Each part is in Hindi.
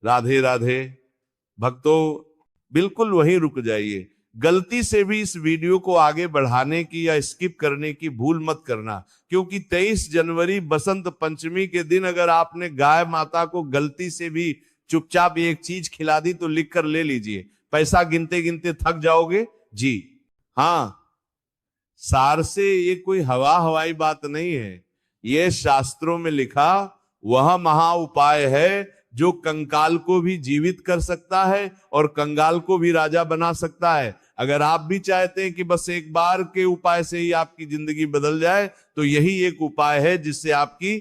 राधे राधे। भक्तों बिल्कुल वहीं रुक जाइए। गलती से भी इस वीडियो को आगे बढ़ाने की या स्किप करने की भूल मत करना, क्योंकि 23 जनवरी बसंत पंचमी के दिन अगर आपने गाय माता को गलती से भी चुपचाप एक चीज खिला दी तो लिख कर ले लीजिए, पैसा गिनते गिनते थक जाओगे जी। हाँ, सार से ये कोई हवाई बात नहीं है, ये शास्त्रों में लिखा वह महा उपाय है जो कंकाल को भी जीवित कर सकता है और कंगाल को भी राजा बना सकता है। अगर आप भी चाहते हैं कि बस एक बार के उपाय से ही आपकी जिंदगी बदल जाए, तो यही एक उपाय है जिससे आपकी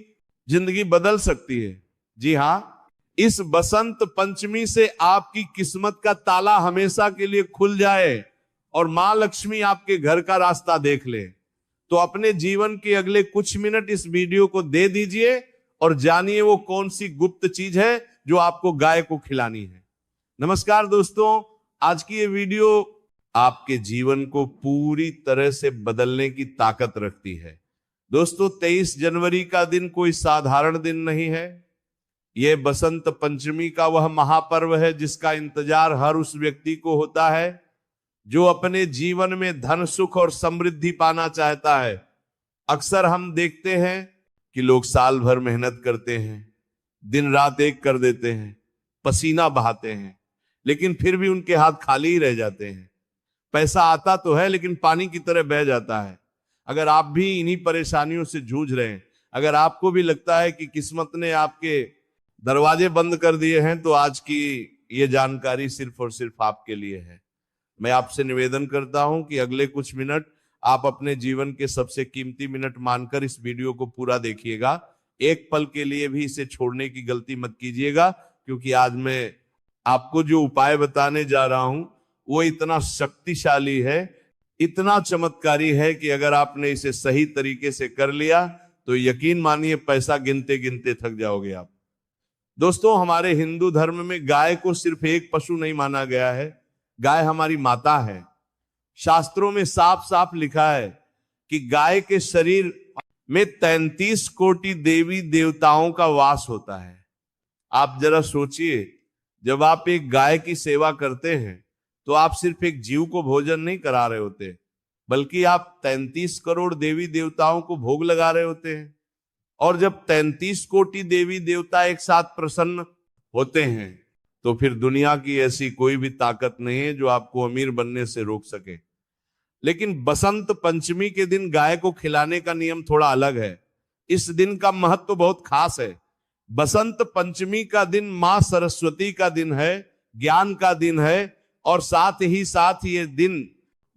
जिंदगी बदल सकती है। जी हाँ, इस बसंत पंचमी से आपकी किस्मत का ताला हमेशा के लिए खुल जाए और मां लक्ष्मी आपके घर का रास्ता देख ले, तो अपने जीवन के अगले कुछ मिनट इस वीडियो को दे दीजिए और जानिए वो कौन सी गुप्त चीज है जो आपको गाय को खिलानी है। नमस्कार दोस्तों, आज की ये वीडियो आपके जीवन को पूरी तरह से बदलने की ताकत रखती है। दोस्तों 23 जनवरी का दिन कोई साधारण दिन नहीं है। यह बसंत पंचमी का वह महापर्व है जिसका इंतजार हर उस व्यक्ति को होता है जो अपने जीवन में धन सुख और समृद्धि पाना चाहता है। अक्सर हम देखते हैं कि लोग साल भर मेहनत करते हैं, दिन रात एक कर देते हैं, पसीना बहाते हैं, लेकिन फिर भी उनके हाथ खाली ही रह जाते हैं। पैसा आता तो है लेकिन पानी की तरह बह जाता है। अगर आप भी इन्हीं परेशानियों से जूझ रहे हैं, अगर आपको भी लगता है कि किस्मत ने आपके दरवाजे बंद कर दिए हैं, तो आज की ये जानकारी सिर्फ और सिर्फ आपके लिए है। मैं आपसे निवेदन करता हूं कि अगले कुछ मिनट आप अपने जीवन के सबसे कीमती मिनट मानकर इस वीडियो को पूरा देखिएगा। एक पल के लिए भी इसे छोड़ने की गलती मत कीजिएगा, क्योंकि आज मैं आपको जो उपाय बताने जा रहा हूं वो इतना शक्तिशाली है, इतना चमत्कारी है कि अगर आपने इसे सही तरीके से कर लिया तो यकीन मानिए पैसा गिनते गिनते थक जाओगे आप। दोस्तों, हमारे हिंदू धर्म में गाय को सिर्फ एक पशु नहीं माना गया है, गाय हमारी माता है। शास्त्रों में साफ साफ लिखा है कि गाय के शरीर में 33 कोटि देवी देवताओं का वास होता है। आप जरा सोचिए, जब आप एक गाय की सेवा करते हैं तो आप सिर्फ एक जीव को भोजन नहीं करा रहे होते, बल्कि आप 33 करोड़ देवी देवताओं को भोग लगा रहे होते हैं। और जब 33 कोटि देवी देवता एक साथ प्रसन्न होते हैं तो फिर दुनिया की ऐसी कोई भी ताकत नहीं है जो आपको अमीर बनने से रोक सके। लेकिन बसंत पंचमी के दिन गाय को खिलाने का नियम थोड़ा अलग है। इस दिन का महत्व तो बहुत खास है। बसंत पंचमी का दिन मां सरस्वती का दिन है, ज्ञान का दिन है, और साथ ही साथ ये दिन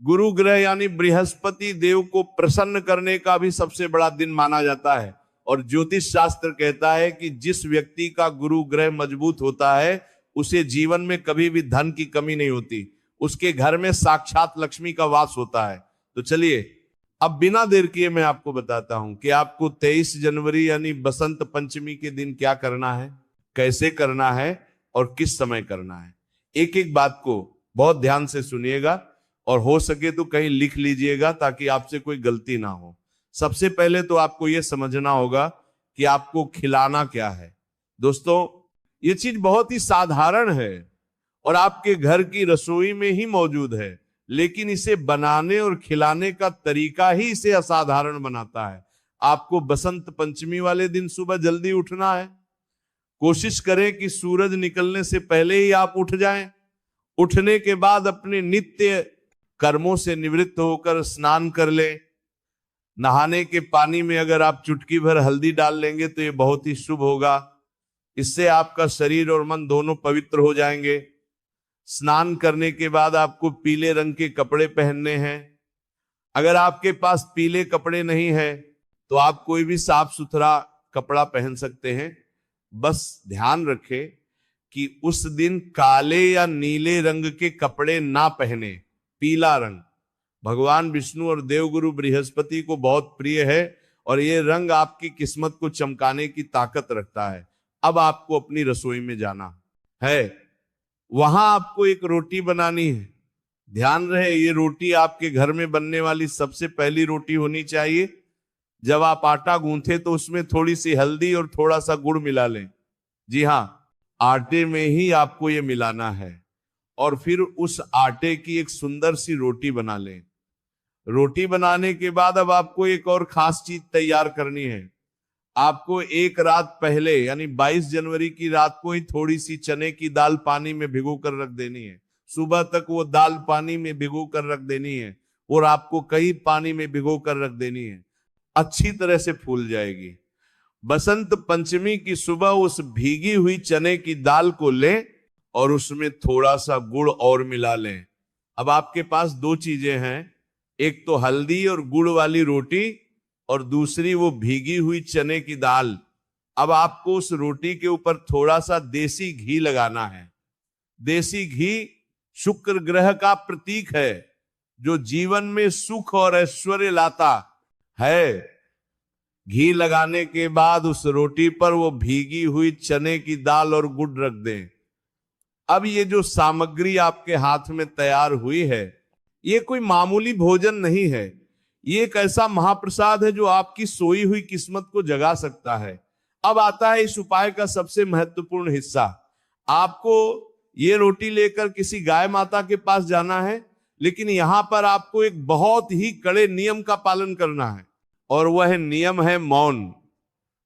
गुरु ग्रह यानी बृहस्पति देव को प्रसन्न करने का भी सबसे बड़ा दिन माना जाता है। और ज्योतिष शास्त्र कहता है कि जिस व्यक्ति का गुरु ग्रह मजबूत होता है उसे जीवन में कभी भी धन की कमी नहीं होती, उसके घर में साक्षात लक्ष्मी का वास होता है। तो चलिए अब बिना देर किए मैं आपको बताता हूं कि आपको 23 जनवरी यानी बसंत पंचमी के दिन क्या करना है, कैसे करना है और किस समय करना है। एक एक बात को बहुत ध्यान से सुनिएगा और हो सके तो कहीं लिख लीजिएगा ताकि आपसे कोई गलती ना हो। सबसे पहले तो आपको यह समझना होगा कि आपको खिलाना क्या है। दोस्तों, ये चीज बहुत ही साधारण है और आपके घर की रसोई में ही मौजूद है, लेकिन इसे बनाने और खिलाने का तरीका ही इसे असाधारण बनाता है। आपको बसंत पंचमी वाले दिन सुबह जल्दी उठना है। कोशिश करें कि सूरज निकलने से पहले ही आप उठ जाएं। उठने के बाद अपने नित्य कर्मों से निवृत्त होकर स्नान कर लें। नहाने के पानी में अगर आप चुटकी भर हल्दी डाल लेंगे तो ये बहुत ही शुभ होगा। इससे आपका शरीर और मन दोनों पवित्र हो जाएंगे। स्नान करने के बाद आपको पीले रंग के कपड़े पहनने हैं। अगर आपके पास पीले कपड़े नहीं है तो आप कोई भी साफ सुथरा कपड़ा पहन सकते हैं। बस ध्यान रखें कि उस दिन काले या नीले रंग के कपड़े ना पहने, पीला रंग भगवान विष्णु और देवगुरु बृहस्पति को बहुत प्रिय है और ये रंग आपकी किस्मत को चमकाने की ताकत रखता है। अब आपको अपनी रसोई में जाना है, वहां आपको एक रोटी बनानी है। ध्यान रहे, ये रोटी आपके घर में बनने वाली सबसे पहली रोटी होनी चाहिए। जब आप आटा गूंथे तो उसमें थोड़ी सी हल्दी और थोड़ा सा गुड़ मिला लें। जी हाँ, आटे में ही आपको ये मिलाना है और फिर उस आटे की एक सुंदर सी रोटी बना लें। रोटी बनाने के बाद अब आपको एक और खास चीज तैयार करनी है। आपको एक रात पहले यानी 22 जनवरी की रात को ही थोड़ी सी चने की दाल पानी में भिगो कर रख देनी है। सुबह तक वो दाल पानी में भिगो कर रख देनी है और आपको कई पानी में भिगो कर रख देनी है, अच्छी तरह से फूल जाएगी। बसंत पंचमी की सुबह उस भीगी हुई चने की दाल को लें और उसमें थोड़ा सा गुड़ और मिला लें। अब आपके पास दो चीजें हैं, एक तो हल्दी और गुड़ वाली रोटी और दूसरी वो भीगी हुई चने की दाल। अब आपको उस रोटी के ऊपर थोड़ा सा देसी घी लगाना है। देसी घी शुक्र ग्रह का प्रतीक है जो जीवन में सुख और ऐश्वर्य लाता है। घी लगाने के बाद उस रोटी पर वो भीगी हुई चने की दाल और गुड़ रख दें। अब ये जो सामग्री आपके हाथ में तैयार हुई है, ये कोई मामूली भोजन नहीं है, ये एक ऐसा महाप्रसाद है जो आपकी सोई हुई किस्मत को जगा सकता है। अब आता है इस उपाय का सबसे महत्वपूर्ण हिस्सा। आपको ये रोटी लेकर किसी गाय माता के पास जाना है, लेकिन यहां पर आपको एक बहुत ही कड़े नियम का पालन करना है और वह नियम है मौन।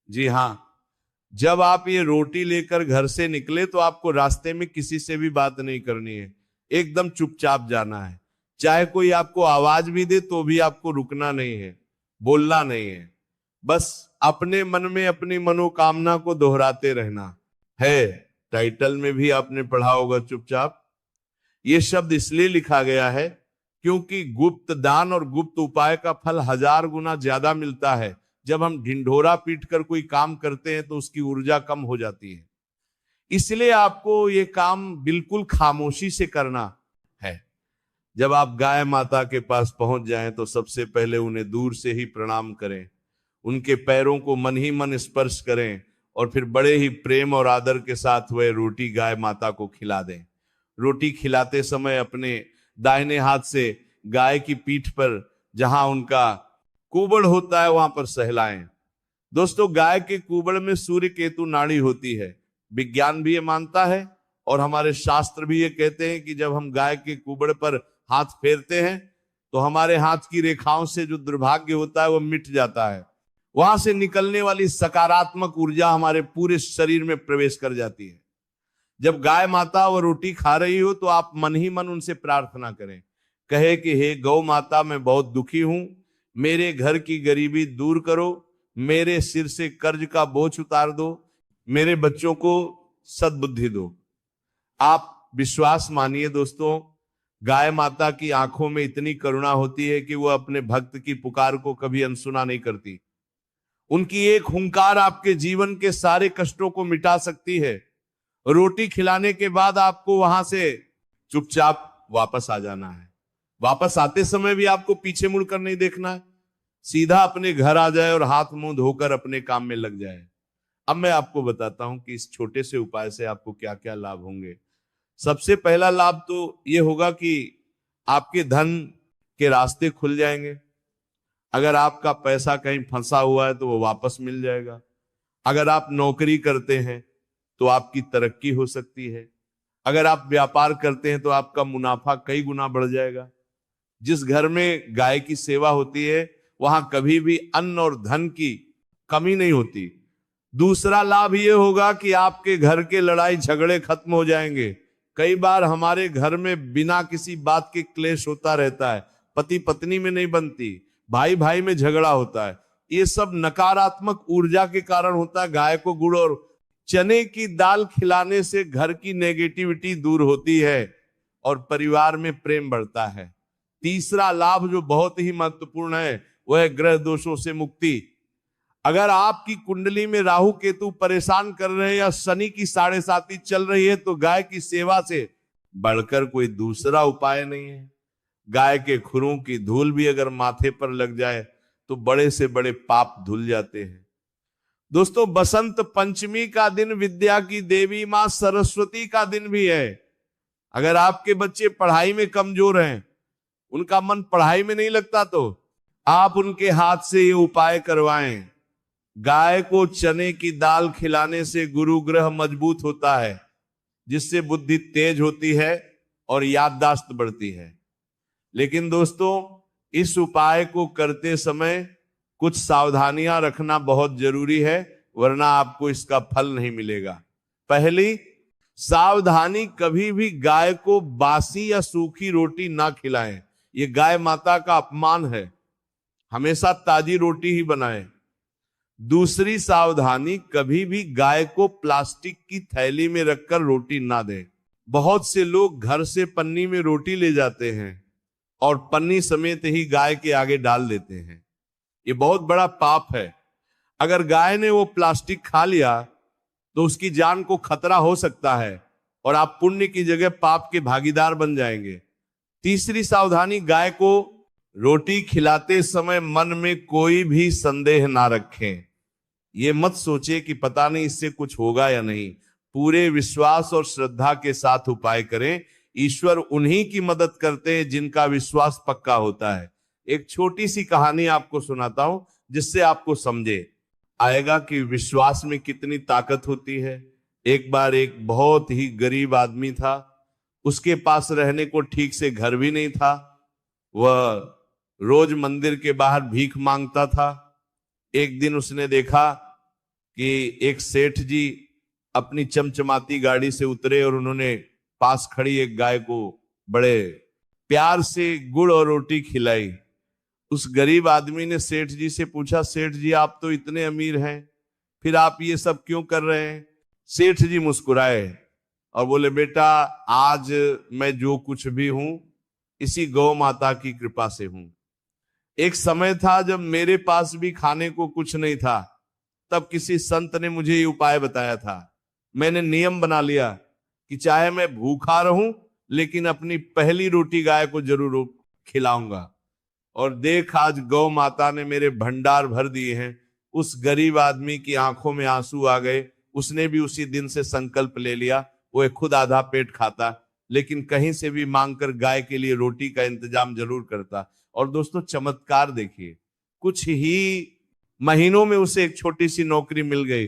जी हां, जब आप ये रोटी लेकर घर से निकले तो आपको रास्ते में किसी से भी बात नहीं करनी है, एकदम चुपचाप जाना है। चाहे कोई आपको आवाज भी दे तो भी आपको रुकना नहीं है, बोलना नहीं है, बस अपने मन में अपनी मनोकामना को दोहराते रहना है। टाइटल में भी आपने पढ़ा होगा चुपचाप। ये शब्द इसलिए लिखा गया है क्योंकि गुप्त दान और गुप्त उपाय का फल 1000 गुना ज्यादा मिलता है। जब हम ढिंढोरा पीट कर कोई काम करते हैं तो उसकी ऊर्जा कम हो जाती है, इसलिए आपको ये काम बिल्कुल खामोशी से करना है। जब आप गाय माता के पास पहुंच जाएं तो सबसे पहले उन्हें दूर से ही प्रणाम करें, उनके पैरों को मन ही मन स्पर्श करें और फिर बड़े ही प्रेम और आदर के साथ वह रोटी गाय माता को खिला दें। रोटी खिलाते समय अपने दाहिने हाथ से गाय की पीठ पर जहां उनका कुबड़ होता है वहां पर सहलाएं। दोस्तों, गाय के कुबड़ में सूर्य केतु नाड़ी होती है। विज्ञान भी ये मानता है और हमारे शास्त्र भी ये कहते हैं कि जब हम गाय के कुबड़ पर हाथ फेरते हैं तो हमारे हाथ की रेखाओं से जो दुर्भाग्य होता है वो मिट जाता है। वहां से निकलने वाली सकारात्मक ऊर्जा हमारे पूरे शरीर में प्रवेश कर जाती है। जब गाय माता वो रोटी खा रही हो तो आप मन ही मन उनसे प्रार्थना करें, कहे कि हे गौ माता, मैं बहुत दुखी हूं, मेरे घर की गरीबी दूर करो, मेरे सिर से कर्ज का बोझ उतार दो, मेरे बच्चों को सद्बुद्धि दो। आप विश्वास मानिए दोस्तों, गाय माता की आंखों में इतनी करुणा होती है कि वो अपने भक्त की पुकार को कभी अनसुना नहीं करती। उनकी एक हुंकार आपके जीवन के सारे कष्टों को मिटा सकती है। रोटी खिलाने के बाद आपको वहां से चुपचाप वापस आ जाना है। वापस आते समय भी आपको पीछे मुड़कर नहीं देखना है, सीधा अपने घर आ जाए और हाथ मुंह धोकर अपने काम में लग जाए। अब मैं आपको बताता हूं कि इस छोटे से उपाय से आपको क्या क्या लाभ होंगे। सबसे पहला लाभ तो यह होगा कि आपके धन के रास्ते खुल जाएंगे। अगर आपका पैसा कहीं फंसा हुआ है तो वो वापस मिल जाएगा। अगर आप नौकरी करते हैं तो आपकी तरक्की हो सकती है। अगर आप व्यापार करते हैं तो आपका मुनाफा कई गुना बढ़ जाएगा। जिस घर में गाय की सेवा होती है वहां कभी भी अन्न और धन की कमी नहीं होती। दूसरा लाभ यह होगा कि आपके घर के लड़ाई झगड़े खत्म हो जाएंगे। कई बार हमारे घर में बिना किसी बात के क्लेश होता रहता है, पति पत्नी में नहीं बनती, भाई भाई में झगड़ा होता है। ये सब नकारात्मक ऊर्जा के कारण होता है। गाय को गुड़ और चने की दाल खिलाने से घर की नेगेटिविटी दूर होती है और परिवार में प्रेम बढ़ता है। तीसरा लाभ जो बहुत ही महत्वपूर्ण है वह है ग्रह दोषों से मुक्ति। अगर आपकी कुंडली में राहु केतु परेशान कर रहे हैं या शनि की 7.5 चल रही है तो गाय की सेवा से बढ़कर कोई दूसरा उपाय नहीं है। गाय के खुरों की धूल भी अगर माथे पर लग जाए तो बड़े से बड़े पाप धुल जाते हैं। दोस्तों, बसंत पंचमी का दिन विद्या की देवी मां सरस्वती का दिन भी है। अगर आपके बच्चे पढ़ाई में कमजोर हैं, उनका मन पढ़ाई में नहीं लगता, तो आप उनके हाथ से ये उपाय करवाएं। गाय को चने की दाल खिलाने से गुरु ग्रह मजबूत होता है, जिससे बुद्धि तेज होती है और याददाश्त बढ़ती है। लेकिन दोस्तों, इस उपाय को करते समय कुछ सावधानियां रखना बहुत जरूरी है, वरना आपको इसका फल नहीं मिलेगा। पहली सावधानी, कभी भी गाय को बासी या सूखी रोटी ना खिलाएं। ये गाय माता का अपमान है। हमेशा ताजी रोटी ही बनाएं। दूसरी सावधानी, कभी भी गाय को प्लास्टिक की थैली में रखकर रोटी ना दें। बहुत से लोग घर से पन्नी में रोटी ले जाते हैं और पन्नी समेत ही गाय के आगे डाल देते हैं। ये बहुत बड़ा पाप है। अगर गाय ने वो प्लास्टिक खा लिया तो उसकी जान को खतरा हो सकता है और आप पुण्य की जगह पाप के भागीदार बन जाएंगे। तीसरी सावधानी, गाय को रोटी खिलाते समय मन में कोई भी संदेह ना रखें। ये मत सोचे कि पता नहीं इससे कुछ होगा या नहीं। पूरे विश्वास और श्रद्धा के साथ उपाय करें। ईश्वर उन्हीं की मदद करते हैं जिनका विश्वास पक्का होता है। एक छोटी सी कहानी आपको सुनाता हूं, जिससे आपको समझे आएगा कि विश्वास में कितनी ताकत होती है। एक बार एक बहुत ही गरीब आदमी था। उसके पास रहने को ठीक से घर भी नहीं था। वह रोज मंदिर के बाहर भीख मांगता था। एक दिन उसने देखा कि एक सेठ जी अपनी चमचमाती गाड़ी से उतरे और उन्होंने पास खड़ी एक गाय को बड़े प्यार से गुड़ और रोटी खिलाई। उस गरीब आदमी ने सेठ जी से पूछा, सेठ जी आप तो इतने अमीर हैं, फिर आप ये सब क्यों कर रहे हैं? सेठ जी मुस्कुराए और बोले, बेटा आज मैं जो कुछ भी हूं इसी गौ माता की कृपा से हूं। एक समय था जब मेरे पास भी खाने को कुछ नहीं था, तब किसी संत ने मुझे ये उपाय बताया था। मैंने नियम बना लिया कि चाहे मैं भूखा रहूं लेकिन अपनी पहली रोटी गाय को जरूर खिलाऊंगा। और देख, आज गौ माता ने मेरे भंडार भर दिए हैं। उस गरीब आदमी की आंखों में आंसू आ गए। उसने भी उसी दिन से संकल्प ले लिया, वो खुद आधा पेट खाता लेकिन कहीं से भी मांगकर गाय के लिए रोटी का इंतजाम जरूर करता। और दोस्तों, चमत्कार देखिए, कुछ ही महीनों में उसे एक छोटी सी नौकरी मिल गई।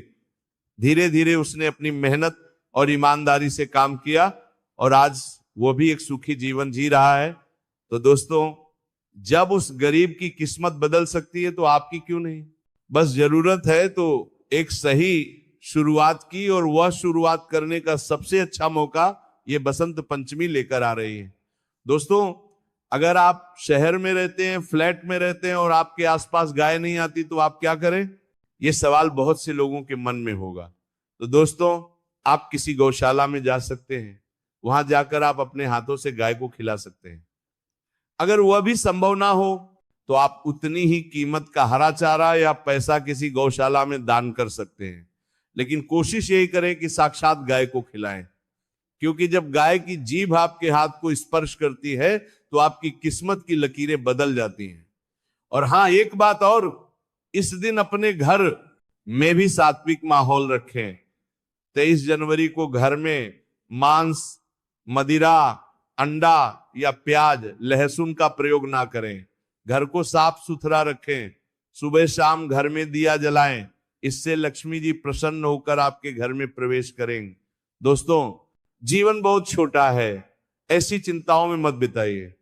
धीरे धीरे उसने अपनी मेहनत और ईमानदारी से काम किया और आज वो भी एक सुखी जीवन जी रहा है। तो दोस्तों, जब उस गरीब की किस्मत बदल सकती है तो आपकी क्यों नहीं? बस जरूरत है तो एक सही शुरुआत की, और वह शुरुआत करने का सबसे अच्छा मौका ये बसंत पंचमी लेकर आ रही है। दोस्तों, अगर आप शहर में रहते हैं, फ्लैट में रहते हैं और आपके आसपास गाय नहीं आती तो आप क्या करें? ये सवाल बहुत से लोगों के मन में होगा। तो दोस्तों, आप किसी गौशाला में जा सकते हैं, वहां जाकर आप अपने हाथों से गाय को खिला सकते हैं। अगर वह भी संभव ना हो तो आप उतनी ही कीमत का हरा चारा या पैसा किसी गौशाला में दान कर सकते हैं। लेकिन कोशिश यही करें कि साक्षात गाय को खिलाएं, क्योंकि जब गाय की जीभ आपके हाथ को स्पर्श करती है तो आपकी किस्मत की लकीरें बदल जाती हैं। और हाँ, एक बात और, इस दिन अपने घर में भी सात्विक माहौल रखें। 23 जनवरी को घर में मांस, मदिरा, अंडा या प्याज, लहसुन का प्रयोग ना करें। घर को साफ सुथरा रखें। सुबह शाम घर में दिया जलाएं। इससे लक्ष्मी जी प्रसन्न होकर आपके घर में प्रवेश करेंगे। दोस्तों, जीवन बहुत छोटा है, ऐसी चिंताओं में मत बिताइए।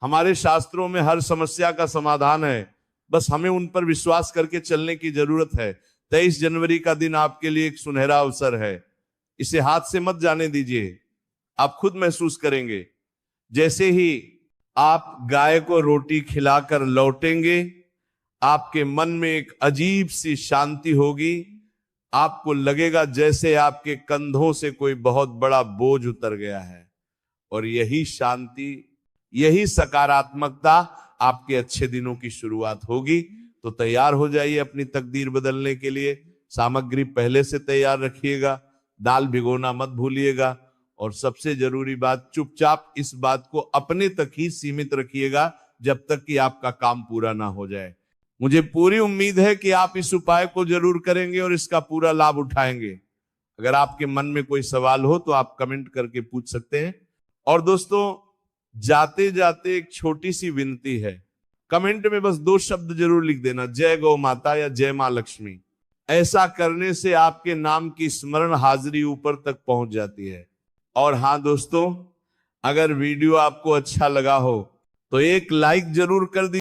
हमारे शास्त्रों में हर समस्या का समाधान है, बस हमें उन पर विश्वास करके चलने की जरूरत है। 23 जनवरी का दिन आपके लिए एक सुनहरा अवसर है, इसे हाथ से मत जाने दीजिए। आप खुद महसूस करेंगे, जैसे ही आप गाय को रोटी खिलाकर लौटेंगे, आपके मन में एक अजीब सी शांति होगी। आपको लगेगा जैसे आपके कंधों से कोई बहुत बड़ा बोझ उतर गया है। और यही शांति, यही सकारात्मकता आपके अच्छे दिनों की शुरुआत होगी। तो तैयार हो जाइए अपनी तकदीर बदलने के लिए। सामग्री पहले से तैयार रखिएगा, दाल भिगोना मत भूलिएगा, और सबसे जरूरी बात, चुपचाप इस बात को अपने तक ही सीमित रखिएगा जब तक कि आपका काम पूरा ना हो जाए। मुझे पूरी उम्मीद है कि आप इस उपाय को जरूर करेंगे और इसका पूरा लाभ उठाएंगे। अगर आपके मन में कोई सवाल हो तो आप कमेंट करके पूछ सकते हैं। और दोस्तों, जाते जाते एक छोटी सी विनती है, कमेंट में बस 2 शब्द जरूर लिख देना, जय गौ माता या जय मां लक्ष्मी। ऐसा करने से आपके नाम की स्मरण हाजिरी ऊपर तक पहुंच जाती है। और हाँ दोस्तों, अगर वीडियो आपको अच्छा लगा हो तो एक लाइक जरूर कर दीजिए।